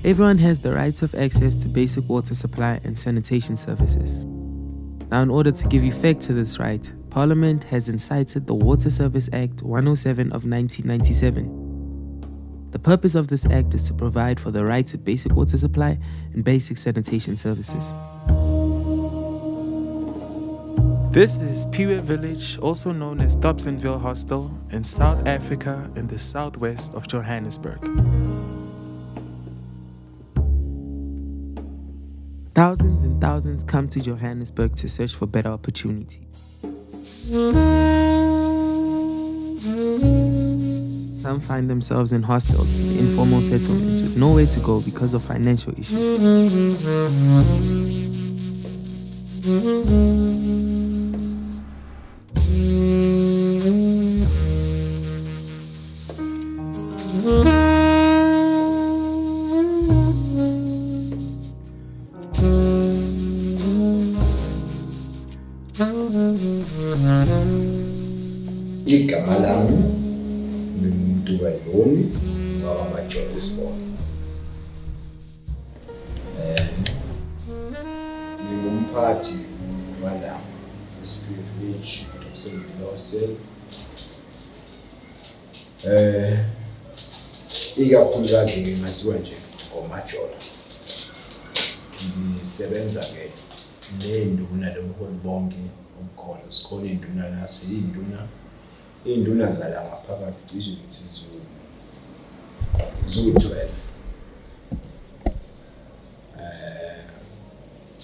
Everyone has the right of access to basic water supply and sanitation services. Now, in order to give effect to this right, Parliament has incited the Water Service Act 107 of 1997. The purpose of this act is to provide for the right to basic water supply and basic sanitation services. This is Piwe Village, also known as Dobsonville Hostel, in South Africa in the southwest of Johannesburg. Thousands and thousands come to Johannesburg to search for better opportunity. Some find themselves in hostels and informal settlements with nowhere to go because of financial issues. Igama lami ngimuntu kaYoni wakwaMajola Sport. Ngingumphathi wala Spirit Village Dobsonville Hostel. Ikakhulukazi ngingaziwa nje ngoMajola. Ngisebenza ke nenduna lobuholi bonke omkhona. Sikhona induna la induna zala ngaphakathi cishe ngithi zu 12.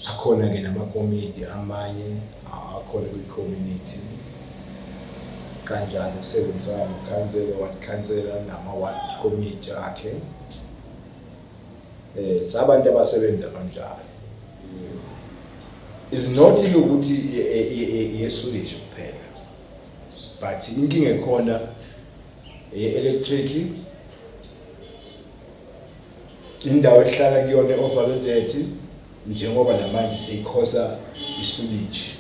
Akhona ke namakomiti amanye akhona kwi-community kanjalo kusebenzisana nokansela ward-councillor nama-ward committee akhe. Sabantu abasebenza kanjalo. Is not ukuthi yesulisho kuphela, but inkinga ekhona electric, indawo ehlala kuyona overloaded njengoba namanje seyikhosa isulishi.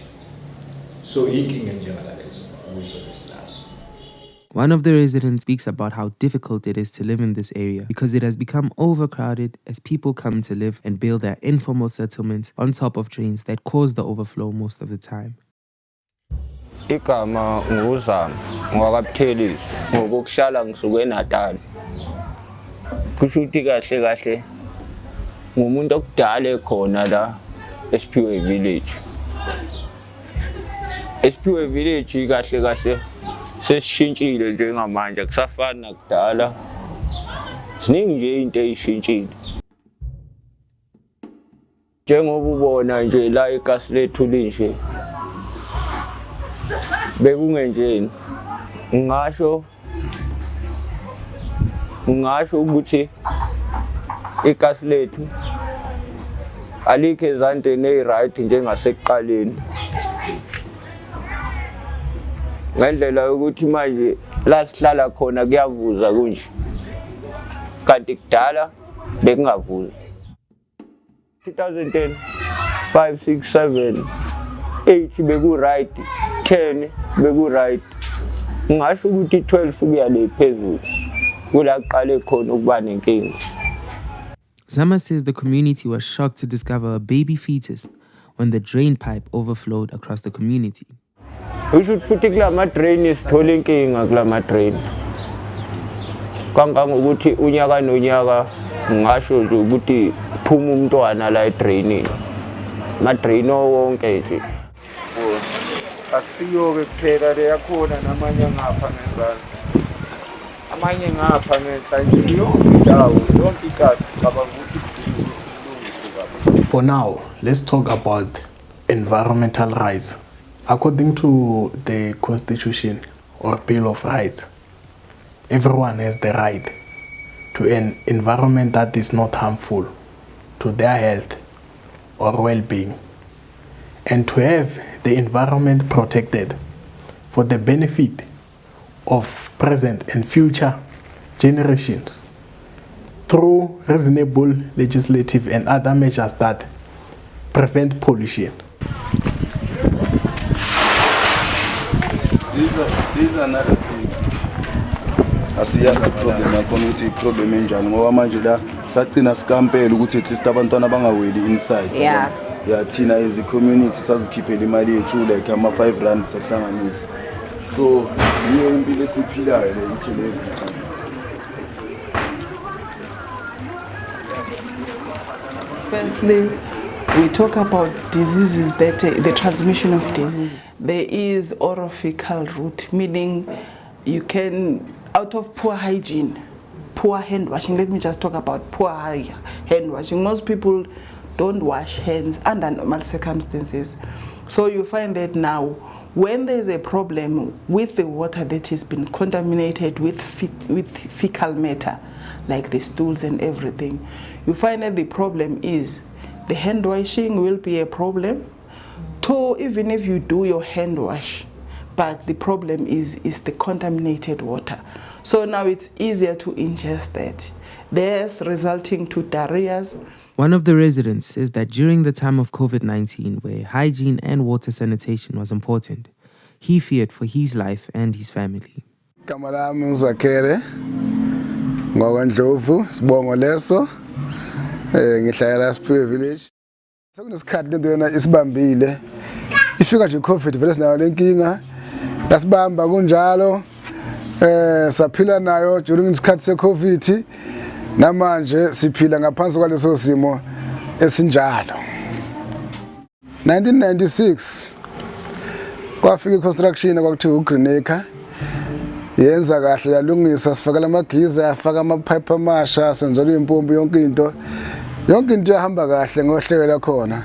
So inkinga njengalalezo ukuzolesilazo. One of the residents speaks about how difficult it is to live in this area because it has become overcrowded as people come to live and build their informal settlements on top of drains that cause the overflow most of the time. Igama nguzama ngwakaButhelezi ngokushala ngisuke eNatal. Kusho ukuthi kahle ngumuntu okudala ekhona la eSpiwe Village. eSpiwe Village kahle sesishintshile njengamanje kusafana nakudala. Ziningi nje into ezishintshile. Njengoba ubona nje la igasi lethu linje bekungenjeni. Ngisho ukuthi igasi lethu alikho ezandleni eziright njengasekuqaleni. Ngendlela yokuthi manje la sihlala khona kuyavuza kunje. Kanti kudala bekungavuzi. 2010 5 6 7 8 beku right, 10 beku right. Ngisho ukuthi 12 kuya le phezulu. Kula qale khona ukuba nenkinga. Zama says the community was shocked to discover a baby fetus when the drain pipe overflowed across the community. We should put kula drain isithole inkinga kula drain. Kangangokuthi unyaka nonyaka ngisho nje ukuthi phuma umntwana la edrainini. Drain wonke nje. Akusiyo ke kuphela le yakhona namanye ngapha ngezansi. Amanye ngapha ngenhlanhla yonke yonke ikati cabanga ukuthi For now, let's talk about environmental rights. According to the Constitution or Bill of Rights, everyone has the right to an environment that is not harmful to their health or well-being, and to have the environment protected for the benefit of present and future generations through reasonable legislative and other measures that prevent pollution. These are another thing. Asiyazi problem yakho ukuthi problem enjani ngoba manje la sagcina sikampela ukuthi at least abantwana bangaweli inside. Yeah. Yeah, thina as a community sizikhiphela imali yethu like ama 5 rand sahlanganisa. So yiyo impilo esiphilayo le ithile. Firstly, we talk about diseases that the transmission of diseases. There is orophycal route, meaning you can, out of poor hygiene, poor hand washing. Let me just talk about poor hand washing. Most people don't wash hands under normal circumstances. So you find that now, when there's a problem with the water that has been contaminated with fecal matter, like the stools and everything, you find that the problem is the hand washing will be a problem. Two, even if you do your hand wash, but the problem is the contaminated water. So now it's easier to ingest that. Thus resulting to diarrheas. One of the residents says that during the time of COVID-19, where hygiene and water sanitation was important, he feared for his life and his family. Kamalami uZakere ngokwaNdlovu sibongo leso ngihlala Siphiwe village. Sekunesikhathi lento yona isibambile. Ifika nje iCovid vele sinayo lenkinga. Yasibamba kunjalo saphila nayo during isikhathi seCovid. Namanje siphila ngaphansi kwaleso simo esinjalo. 1996 kwafika iconstruction kwakuthiwa uGreenacre yenza kahle yalungisa sifaka amagiza yafaka amapipe amasha senzola impompi yonke into yahamba kahle ngohlelo lakhona.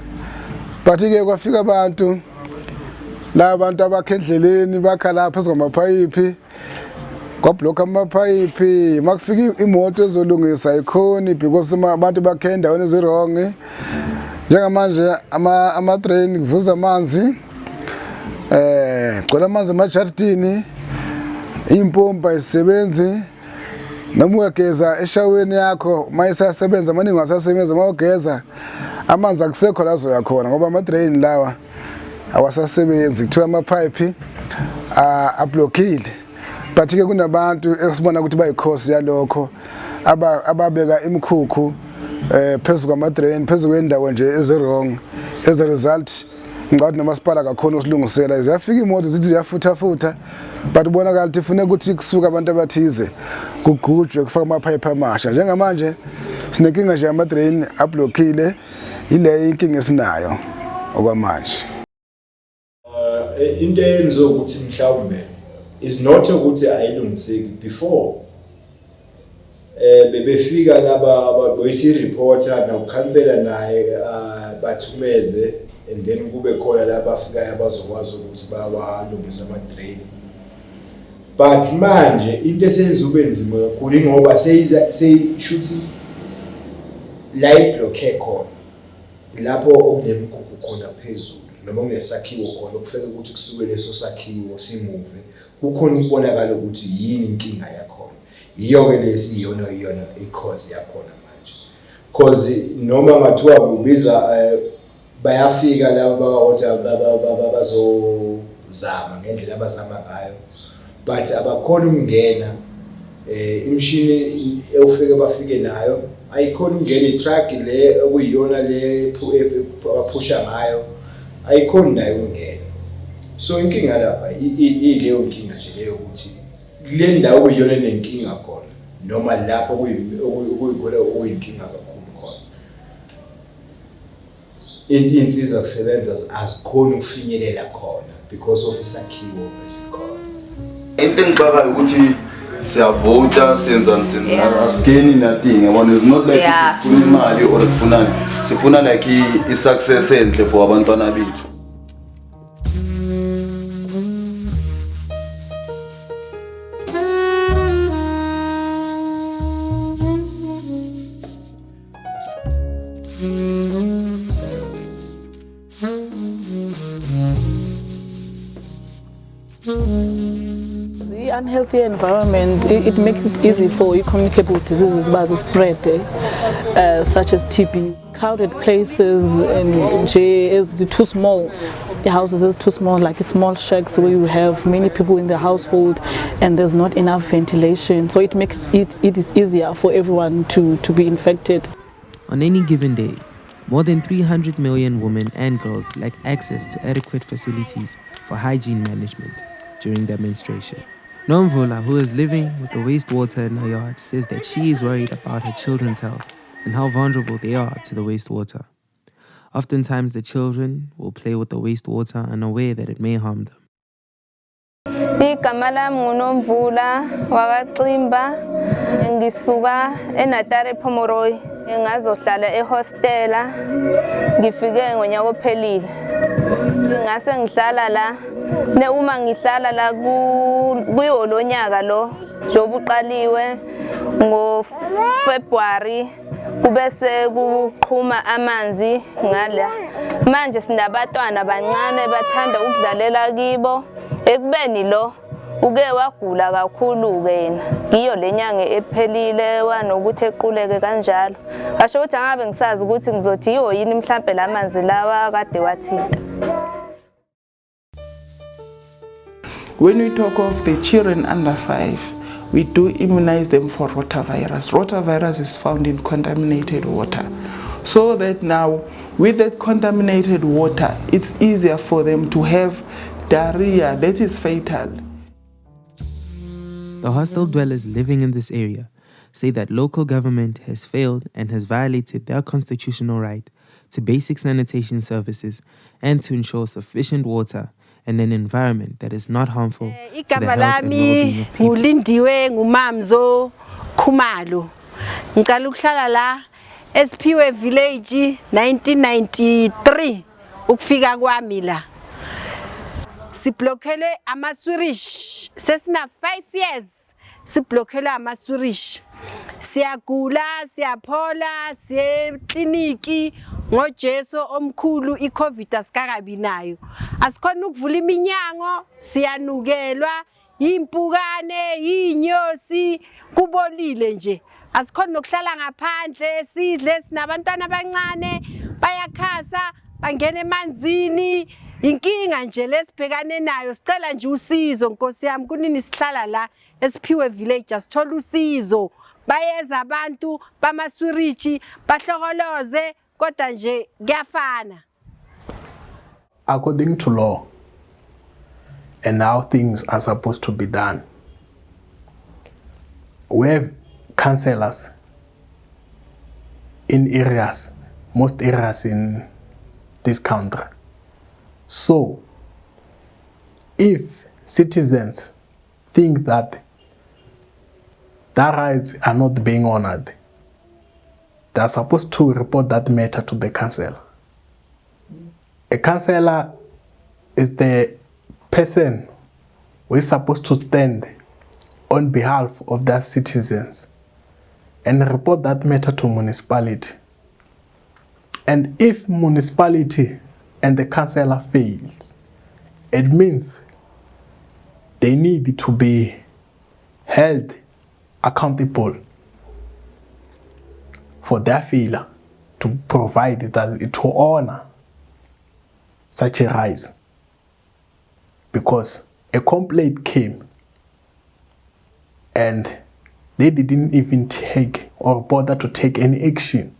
But ke kwafika abantu labantu abakhendleleni bakha lapha phezu kwamapipe kwablock amapipe makufika imoto ezolungisa ikhoni because abantu bakhenda wena ezirong njengamanje ama train kuvuza amanzi gcola amanzi emajardini impompa isebenzi noma uyageza eshaweni yakho mayisasebenza maningi wasasebenza mawugeza amanzi akusekho lazo yakhona ngoba ama drain lawa awasasebenzi kuthiwa amapipe ablockile. But ke kunabantu esibona ukuthi bayikhosi yalokho ababeka imikhukhu phezulu kwama drain phezulu kwendawo nje ezirong. As a result ngicabanga nomasipala akakhona usilungisela ziyafika imoto zithi ziyafutha but ubonakala ukuthi ifune ukuthi kusuka abantu abathize kugujwe kufaka amapipe amasha. Njengamanje sinenkinga nje ama drain ablockile ile inkinga esinayo okwamanje. Into enzo ukuthi mhlawumbe is not ukuthi ayilungiseki before bebefika laba boyisi reporter na ukhansela naye bathumeze and then kube khona laba bafika abazokwazi ukuthi bawalungisa ama drain. But manje into esenza ube nzima kakhulu ngoba seyishuthi la iblock khona lapho okunemkhukhu khona phezulu noma kunesakhiwo khona kufeka ukuthi kusuke leso sakhiwo simuve kukhona ukubonakala ukuthi yini inkinga yakhona. Yiyo ke lesiyona i-cause yakhona manje. Cause noma ngathiwa ubiza bayafika laba bakahotel bazozama ngendlela abazama ngayo but abakhona ukungena imshini ewufike bafike nayo ayikhona ukungena i-truck le okuyiyona le abaphusha ngayo ayikhona nayo ukungena. So inkinga lapha ileyo nkinga nje leyo ukuthi kule ndawo okuyiyona enenkinga khona noma lapho okuyikhona okuyinkinga kakhulu khona insizwa kusebenza azikhona ukufinyelela khona because of isakhiwo esikhona. Into engicabanga ukuthi siyavota senza asigeni nothing yabona is not like sifuna imali or sifunani sifuna like i-success enhle for abantwana bethu. The unhealthy environment, it makes it easy for communicable diseases to spread, such as TB. Crowded places and is too small. the houses are too small, like small shacks where you have many people in the household and there's not enough ventilation. So it makes it is easier for everyone to be infected. On any given day, more than 300 million women and girls lack access to adequate facilities for hygiene management during their menstruation. Nomvula, who is living with the wastewater in her yard, says that she is worried about her children's health and how vulnerable they are to the wastewater. Oftentimes, the children will play with the wastewater unaware that it may harm them. Igama lami nguNomvula wakaqimba ngisuka eNatari Pomoroy ngazohlala ehostela ngifike ngonyaka ophelile ngase ngihlala la ne uma ngihlala la kuyo lo nyaka lo njobe uqaliwe ngoFebruary kubese kuqhuma amanzi ngala manje sinabatwana bancane bathanda ukudlalela kibo ekubeni lo uke wagula kakhulu ke yena ngiyo lenyanga ephelile wanokuthi equleke kanjalo asho ukuthi angabe ngisazi ukuthi ngizothi yiwo yini mhlambe lamanzi lawa kade wathinta. When we talk of the children under 5, we do immunize them for rotavirus. Rotavirus is found in contaminated water. So that now, with that contaminated water, it's easier for them to have diarrhea that is fatal. The hostel dwellers living in this area say that local government has failed and has violated their constitutional right to basic sanitation services and to ensure sufficient water and an environment that is not harmful to the health and well-being of people. Ngulindiwe ngumamzo Khumalo. Ngiqala ukuhlala la eSphiwe Village 1993 ukufika kwami la. Siblockele ama-swirish sesina 5 years siblockele ama-swirish. Siyagula, siyaphola, siyekliniki ngoJesu omkhulu iCovid asikakabi nayo. Asikhona ukuvula iminyango, siyanukelwa, impukane, inyosi, kubolile nje. Asikhona nokuhlala ngaphandle, sidle sinabantwana abancane, bayakhasa, bangena emanzini. Inkinga nje lesibhekane nayo sicela nje usizo Nkosi yami kunini sihlala la eSphiwe Village asithola usizo. Bayeza abantu bamaswirichi bahlokoloze kodwa nje kuyafana. According to law and how things are supposed to be done, we have councillors in areas, most areas in this country. So, if citizens think that their rights are not being honored, they are supposed to report that matter to the council. A councillor is the person who is supposed to stand on behalf of their citizens and report that matter to municipality. And if municipality and the councillor fails, it means they need to be held accountable for their failure to provide that, to honor such a rise. Because a complaint came and they didn't even take or bother to take any action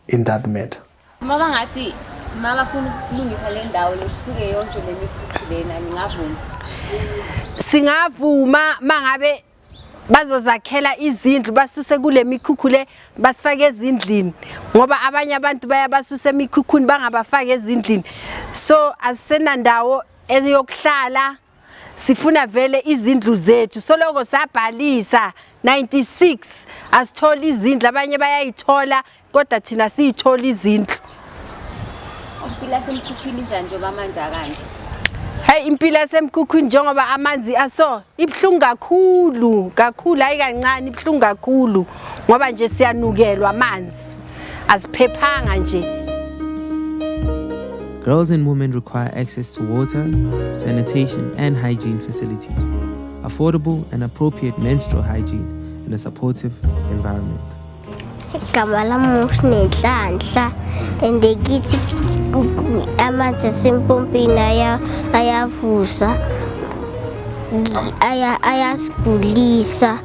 in that matter. Singavuma mangabe bazozakhela izindlu basuse kule mikhukhu le basifake ezindlini ngoba abanye abantu bayabasusa emikhukhuni bangabafaka ezindlini. So asisena ndawo eyokuhlala, sifuna vele izindlu zethu. Soloko sabhalisa 96 asithola izindlu, abanye bayayithola kodwa thina siyithola izindlu. Impilo yasemkhukhwini njani njengoba amanzi akanje? Hey, impilo yasemkhukhwini njengoba amanzi aso ibhlungu kakhulu hayi kancane, ibhlungu kakhulu ngoba nje siyanukelwa amanzi asiphephanga nje. Girls and women require access to water, sanitation, and hygiene facilities, affordable and appropriate menstrual hygiene, and a supportive environment. igama lami uSinenhlanhla and ngithi amanzi asempompini ayavusa ayasigulisa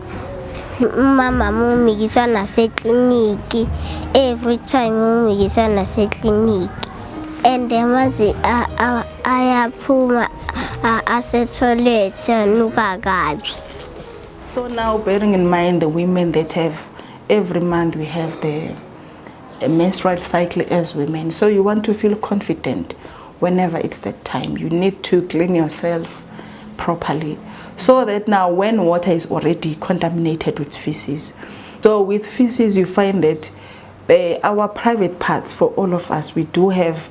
mama mumikisa nasekliniki every time mumikisa nasekliniki and amanzi ayaphuma asetoilet anuka kabi. So now, bearing in mind the women that have every month we have the menstrual cycle as women, so you want to feel confident whenever it's that time. You need to clean yourself properly so that now when water is already contaminated with feces. So with feces you find that our private parts, for all of us, we do have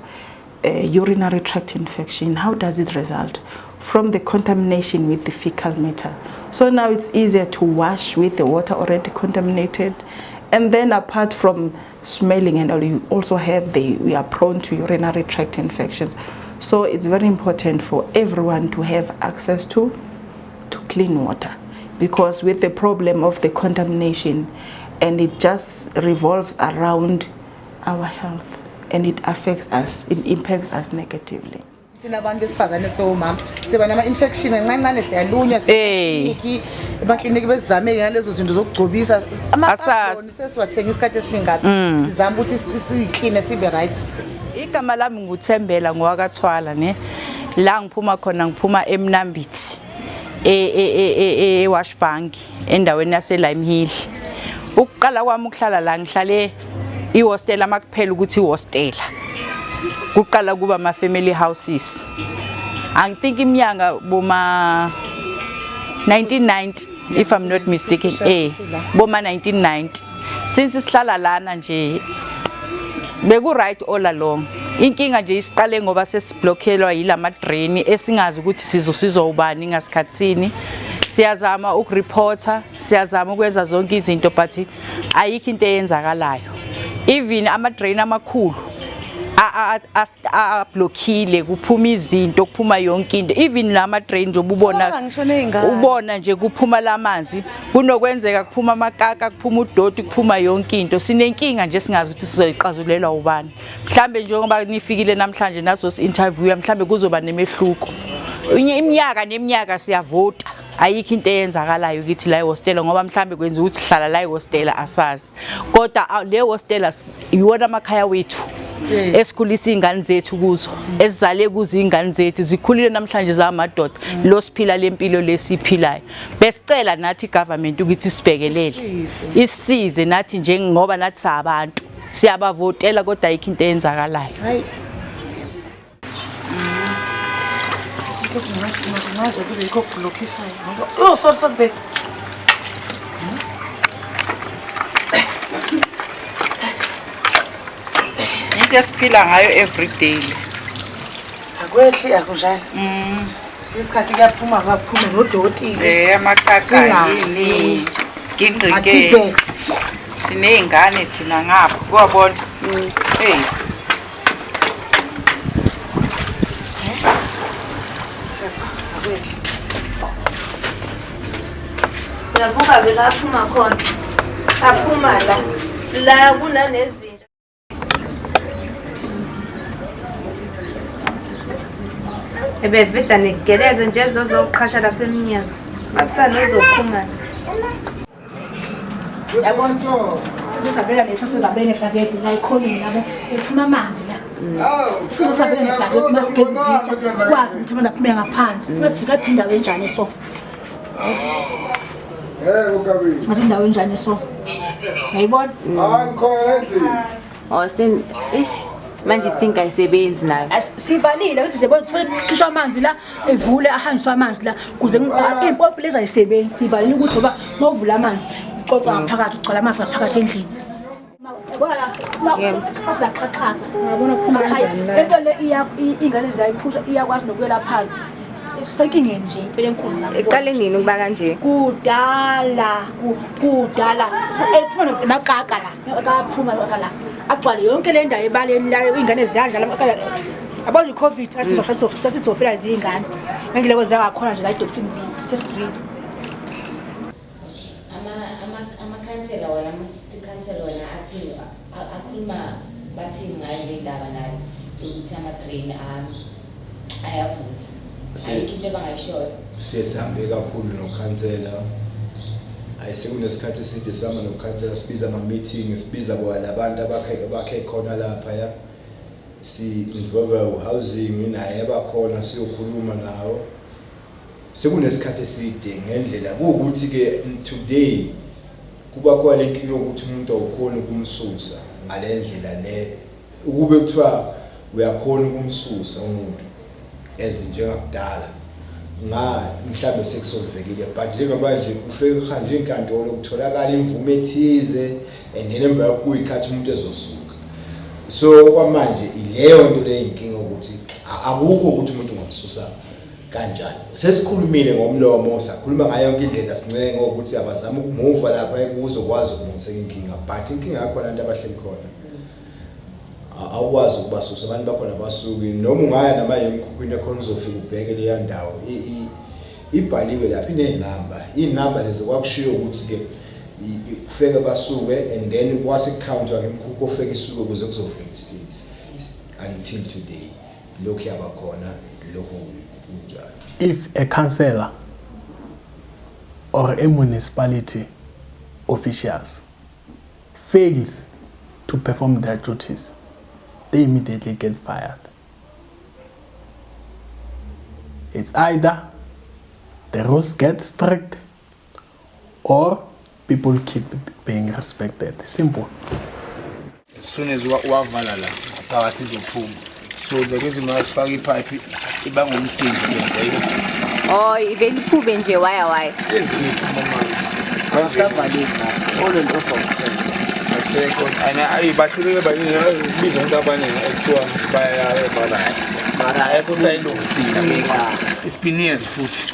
a urinary tract infection. How does it result? From the contamination with the fecal matter. So now it's easier to wash with the water already contaminated, and then apart from smelling and all, you also have we are prone to urinary tract infections. So it's very important for everyone to have access to clean water, because with the problem of the contamination, and it just revolves around our health and it affects us, it impacts us negatively. Abantu besifazane sewumama siba nama infection encancane siyalunywa sikliniki emakliniki bezizame ngalezo zinto zokugcobisa amasaboni sesiwathenga isikhathi esiningapi sizama ukuthi siclean sibe right. Igama lami nguThembela ngowakathwala ne la ngiphuma khona ngiphuma eMnambithi eWashbank endaweni yase Lime Hill. Ukuqala kwami ukuhlala la ngihlale ihostel amakuphela ukuthi ihostela. Kuqala kuba ama family houses. I think iminyaka boma 1990 if I'm not mistaken. Boma 1990. Since sihlala lana nje beku right all along. Inkinga nje isiqale ngoba sesiblockelwa yilama drain esingazi ukuthi sizosizwa ubani ngasikhatsini. Siyazama ukureporta, siyazama ukwenza zonke izinto but ayikho into eyenzakalayo. Even ama drain amakhulu blockile kuphuma izinto kuphuma yonke into, even lama drain nje ubona nje kuphuma lamanzi kunokwenzeka kuphuma amakaka kuphuma udoti kuphuma yonke into. Sinenkinga nje singazi ukuthi sizoyiqazulelwa ubani. Mhlambe njengoba nifikile namhlanje naso interview mhlambe kuzoba nemehluko. Iminyaka neminyaka siyavota, ayikho into eyenzakalayo ukuthi la hostela ngoba mhlambe kwenza ukuthi sihlala la hostela asazi. Kodwa le hostela iwona amakhaya wethu. Esikhulisa ingane zethu kuzo ezizale kuzo ingane zethu zikhulile namhlanje zamadoda lo siphila lempilo lesiphilayo. Besicela nathi government ukuthi sibhekelele isize nathi njengoba nathi sabantu siyabavotela kodwa ayikho into eyenzakalayo. Hayi ngaze kube yikho blockisa ngoba oh sorry babe. Siphila ngayo every day. Akwehli akunjani? Isikhathi kuyaphuma kaphuma nodoti. Amakaka yini? Ngingqike. Sinezingane thina ngapha. Uyabona? Uyabuka vela aphuma khona. Aphuma la kunanezi ebevida negeleze nje zozoqhasha lapha eminyaka abusana uzophuma yabonto sizabela nesizabela ebhakede la ikholi labo ephuma amanzi la sizabela nebhakede masigezi izitsha sikwazi ukuthi amanzi aphume ngaphansi ngathi kathi indawo enjani so ukabili ngathi indawo enjani so yayibona khona endlini sen ish manje singayisebenzi nayo sivalile ukuthi sibone ukukhishwa amanzi la evule ahanjiswa amanzi la kuze impompi leza isebenzi sivalile ukuthi ngoba mawuvula amanzi ucoca ngaphakathi ugcwala amanzi ngaphakathi endlini yebo asilaqhaqhaza ngiyabona kuphuma kanjani into le ingane zayiphusha iyakwazi nokuyela phansi senkingeni nje impela enkulu la eqale nini ukuba kanje kudala ephuma nomakaka la akaphuma la agcwale yonke le ndawo ebaleni la ingane ziyadla lamakala abona iCovid asizofela izingane ngileko zakhona nje la idopsini sesizwini amakhansela wona ama-city council wona athi akhuluma bathi ngayo le ndaba nayo ukuthi ama-grain ayavuza. Ayikho into abangayishoyo. Sihambe kakhulu nokhansela. Ayisekunesikhathi eside sama nokhansela sibiza ama-meeting, sibiza labantu abakhe khona lapha ya. Si-involve housing naye abakhona siyokhuluma nawo. Sekunesikhathi eside ngendlela kuwukuthi ke today kuba khona lenkinga ukuthi umuntu awukhona ukumsusa ngale ndlela le ukube kuthiwa uyakhona ukumsusa umuntu ezinjengakudala mhlambe sekusolvekile but njengamanje ufike khanje inkantolo ukutholakala imvume ethize and then emva kuyikhathi umuntu ezosuka. So kwamanje ileyo nto le inkinga ukuthi akukho ukuthi umuntu ungamsusa kanjani. Sesikhulumile ngomlomo sakhuluma ngayo yonke indlela sincenga ukuthi abazama ukumuva lapha ekuzokwazi ukulungiseka inkinga but inkinga yakho abantu abahleli khona awukwazi ukubasusa abantu bakhona basuki noma ungaya namanye emkhukhwini ekhona uzofika ubheke leya ndawo ibhaliwe lapha inamba lezi kwakushiyo ukuthi ke ufike basuke and then kwase counter ke emkhukhu ofike isuke ukuze kuzofika ispace until today lokhu yabakhona lokhu. If a councillor or a municipality officials fails to perform their duties, they immediately get fired. It's either the rules get strict or people keep being respected. Simple. As soon as wavala la phakathi izophuma. So there is a fagi pipe ibanga umsindi nje. Oh, iveni phube nje waya. Asavalisa all and of second ana ayibahluleke bayini bizo into abaningi ekuthiwa ukuthi bayabala. Mara ayikho sayilungisile experience futhi.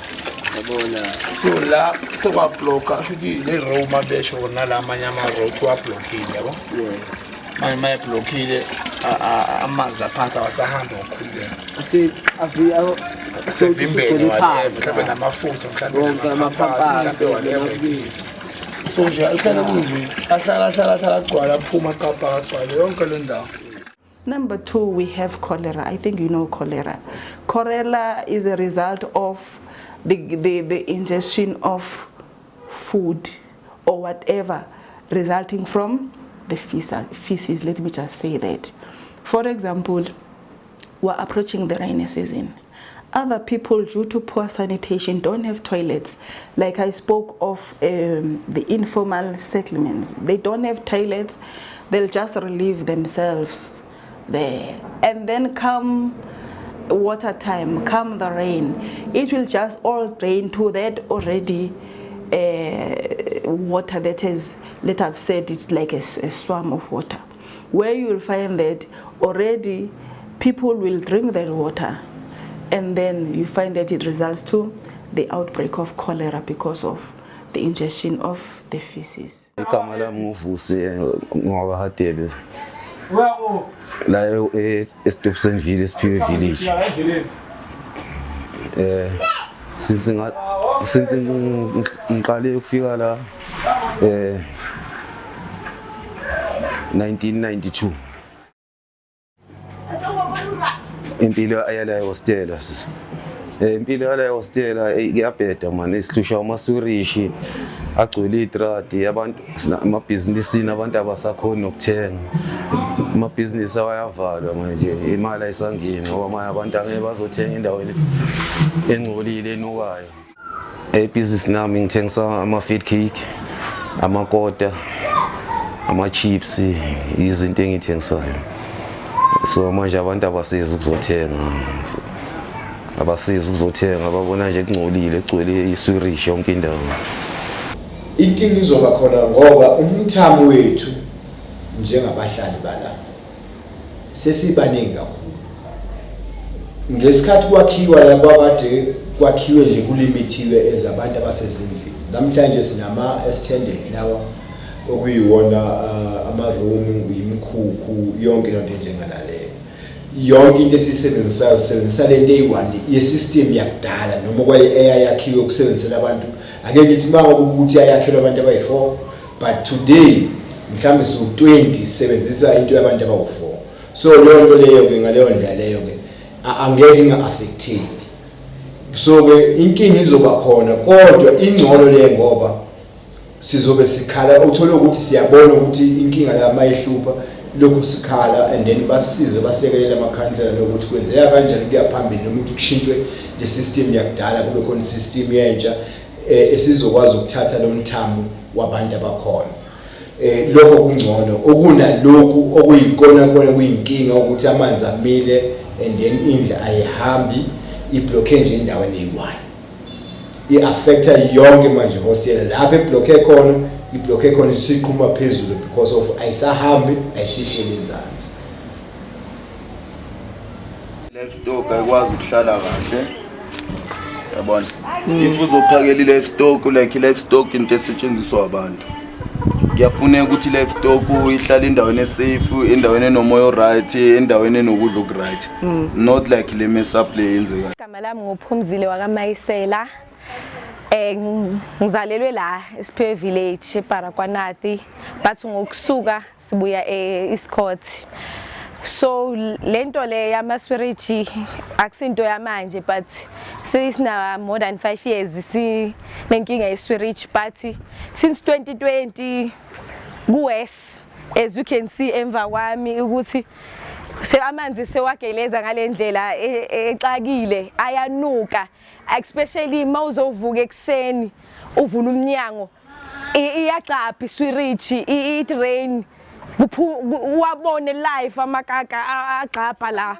Yabona. So la sekwabloka shuthi le Roma besho nalamanye ama road wa blockile yabo. Yeah. My blockile amanzi aphansi awasahamba ngokukhululeka. Aviayo sevimbeni mhlawumbe namafutha mhlawumbe amapasi whatever. So nje ahlala kunje ahlala gcwala aphuma qapha agcwala yonke le ndawo. Number 2, we have cholera. I think you know cholera. Cholera is a result of the ingestion of food or whatever resulting from the feces. Let me just say that. For example, we're approaching the rainy season. Other people, due to poor sanitation, don't have toilets. Like I spoke of the informal settlements. They don't have toilets. They'll just relieve themselves there. And then come water time, come the rain, it will just all drain to that already water that is, let I've said, it's like a swarm of water, where you will find that already people will drink that water, and then you find that it results to the outbreak of cholera because of the ingestion of the feces. La eStopsonville Spiwe village. Since ngiqale ukufika la 1992. Impilo ayala hostela sisi. Impilo ayala hostela iyabheda man, isihlusha umasurishi agcwele itrati abantu amabhizinisi nabantu abasakhona ukuthenga. Amabhizinisi ayavalwa manje, imali ayisangeni ngoba manje abantu angeke bazothenga endaweni engcolile enukayo. Business nami ngithengisa ama-feed cake, amakota, ama-chips, izinto engithengisayo. So manje abantu abasiza ukuzothenga. Babona nje kungcolile, egcwele isurishi yonke indawo. Inkinga izoba khona ngoba umthamo wethu njengabahlali bala sesibaningi kakhulu. Ngesikhathi kwakhiwa la kwakade kwakhiwe nje kulimithiwe ezabantu abasezindlini. Namhlanje sinama extended lawa okuyiwona ama-room, imikhukhu, yonke lento njengalaleyo. Yonke into esiyisebenzisayo sisebenzisa lento eyi-1 ye-system yakudala noma kwaye-air yakhiwe ukusebenzisela abantu ake ngithi manje ukuthi ayakhelwa abantu abayi4 but today mhlambe so20 sisebenzisa into yabantu abawu4 so leyo nto leyo ke ngaleyo ndlela leyo ke angeke inga-affecteki so ke inkinga izoba khona kodwa ingcono le ngoba sizobe sikhala uthole ukuthi siyabona ukuthi inkinga la mayihlupha lokhu sikhala and then basize basekelele amakhansela nokuthi kwenzeka kanjani kuya phambili noma ukuthi kushintshwe le system yakudala kube khona system yentsha esizokwazi ukuthatha lo mthamo wabantu abakhona lokho kungcono okunalokhu okuyikona kona kuyinkinga ukuthi amanzi amile and then indla ayihambi iblockage nje endaweni eyi1 iaffecta yonke manje hostel lapha eblockhe khona iblockhe khona isiqhuma phezulu because of ayisahambi ayisihleli enzansi livestock ayikwazi ukuhlala kahle yabona if uzophakela livestock like livestock into esetshenziswa abantu kuyafuneka ukuthi livestock ihlale endaweni esafe endaweni enomoya oright endaweni enokudla okuright not like le mess up le yenzeka igama lami nguPhumzile wakaMayisela ngizalelwe la eSphiwe village eBarakwanati but ngokusuka sibuya eEscott so lento le yamaswiriji akusinto yamanje but sisina more than 5 years sinenkinga yeswiriji but since 2020 kuwes as you can see emva kwami ukuthi amanzi sewageleza ngalendlela exakile ayanuka especially mawuzovuka ekseni uvula umnyango iyaqapha iswiriji idrain wabone live amakaka agqapha la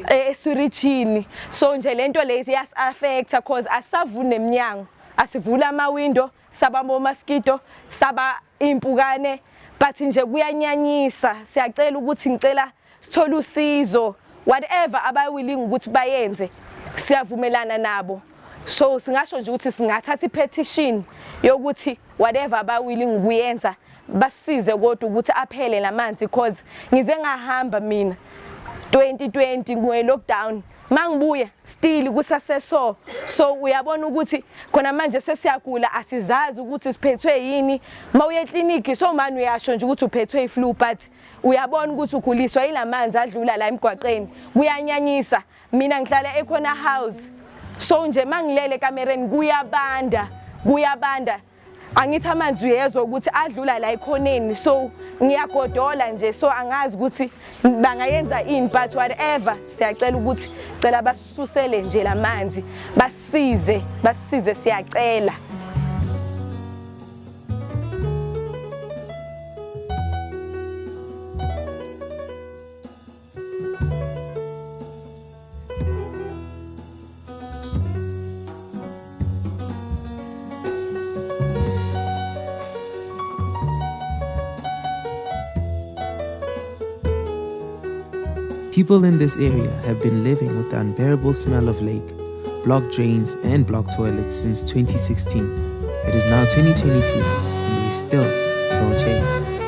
eswirijini so nje lento lezi yas affecta cause asavune eminyango asivula ama window sabamba mosquito saba impukane but nje kuyanyanyisa siyacela ukuthi ngicela sithola usizo whatever abayilling ukuthi bayenze siyavumelana nabo so singasho nje ukuthi singathatha ipetition yokuthi whatever abayilling ukuyenza basize kodwa ukuthi aphele lamanzi because ngize ngahamba mina 2020 kuye lockdown mangibuya still kusaseso so uyabona ukuthi khona manje sesiyagula asizazi ukuthi siphethwe yini mawuye eclinic so manje uyasho nje ukuthi uphethwe iflu but uyabona ukuthi uguliswa ilamanzi adlula la emgwaqeni kuyanyanyisa mina ngihlala ekhona house so nje mangilele kamereni kuyabanda angithi amanzi uyezwa ukuthi adlula la ekhoneni so ngiyagodola nje so angazi ukuthi bangayenza ini but whatever siyacela ukuthi cela basisusele nje lamanzi basize siyacela. People in this area have been living with the unbearable smell of lake, blocked drains and blocked toilets since 2016. It is now 2022 and there is still no change.